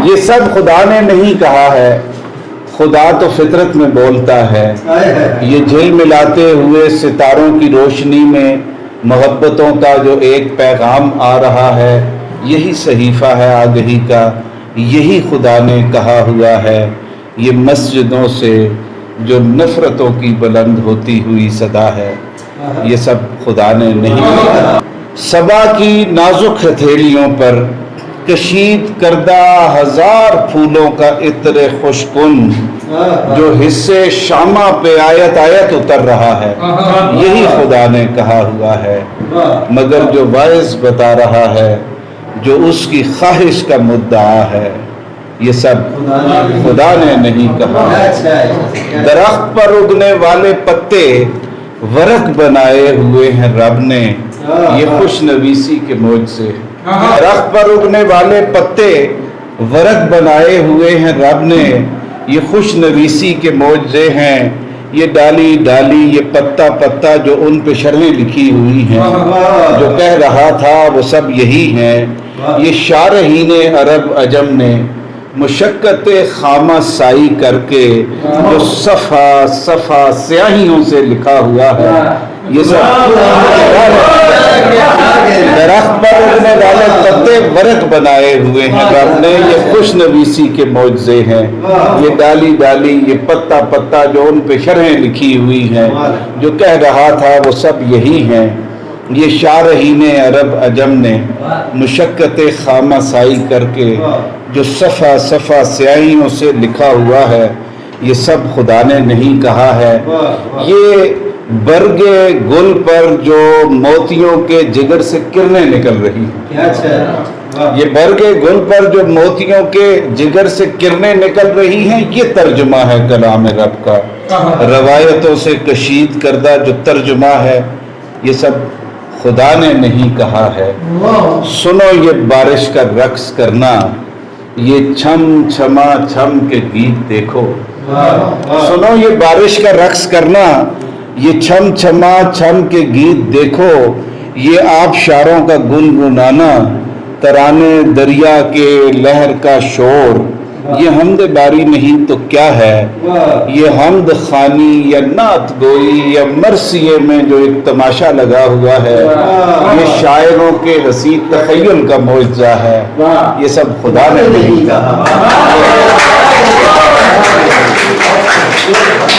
یہ سب خدا نے نہیں کہا ہے، خدا تو فطرت میں بولتا ہے۔ یہ جھل ملاتے ہوئے ستاروں کی روشنی میں محبتوں کا جو ایک پیغام آ رہا ہے، یہی صحیفہ ہے آگہی کا، یہی خدا نے کہا ہوا ہے۔ یہ مسجدوں سے جو نفرتوں کی بلند ہوتی ہوئی صدا ہے، یہ سب خدا نے نہیں کہا۔ صبا کی نازک ہتھیلیوں پر کشید کردہ ہزار پھولوں کا عطر خوشکن جو حصے شامہ پہ آیت آیت اتر رہا ہے، یہی خدا نے کہا ہوا ہے۔ مگر جو واعظ بتا رہا ہے، جو اس کی خواہش کا مدعا ہے، یہ سب خدا نے نہیں کہا۔ درخت پر اگنے والے پتے ورق بنائے ہوئے ہیں رب نے، یہ خوش نویسی کے معجزے۔ درخت پر اگنے والے پتے ورق بنائے ہوئے ہیں رب نے، یہ خوش نویسی کے معجزے ہیں۔ یہ ڈالی ڈالی، یہ پتا پتا جو ان پہ شرحیں لکھی ہوئی ہیں، جو کہہ رہا تھا وہ سب یہی ہیں۔ یہ شارحین عرب عجم نے مشقت خامہ سائی کر کے جو صفحہ صفحہ سیاہیوں سے لکھا ہوا ہے، یہ سب درخت پر اگنے والے پتے ورق بنائے ہوئے ہیں رب نے، یہ خوش نویسی کے معجزے ہیں۔ یہ ڈالی ڈالی، یہ پتا پتا جو ان پہ شرحیں لکھی ہوئی ہیں، جو کہہ رہا تھا وہ سب یہی ہیں۔ یہ شارحین عرب عجم نے مشقت خامہ سائی کر کے جو صفحہ صفحہ سیاہیوں سے لکھا ہوا ہے، یہ سب خدا نے نہیں کہا ہے۔ یہ برگ گل پر جو موتیوں کے جگر سے کرنیں نکل رہی ہیں، یہ برگ گل پر جو موتیوں کے جگر سے کرنیں نکل رہی ہیں، یہ ترجمہ ہے کلام رب کا۔ روایتوں سے کشید کردہ جو ترجمہ ہے، یہ سب خدا نے نہیں کہا ہے۔ سنو یہ بارش کا رقص کرنا، یہ چھم چھما چھم کے گیت دیکھو۔ سنو یہ بارش کا رقص کرنا، یہ چھم چھما چھم کے گیت دیکھو۔ یہ آبشاروں کا گنگنانا، ترانے دریا کے لہر کا شور، یہ حمد باری نہیں تو کیا ہے؟ یہ حمد خوانی یا نعت گوئی یا مرثیے میں جو ایک تماشا لگا ہوا ہے، یہ شاعروں کے حسین تخیل کا معجزہ ہے، یہ سب خدا نے نہیں کہا۔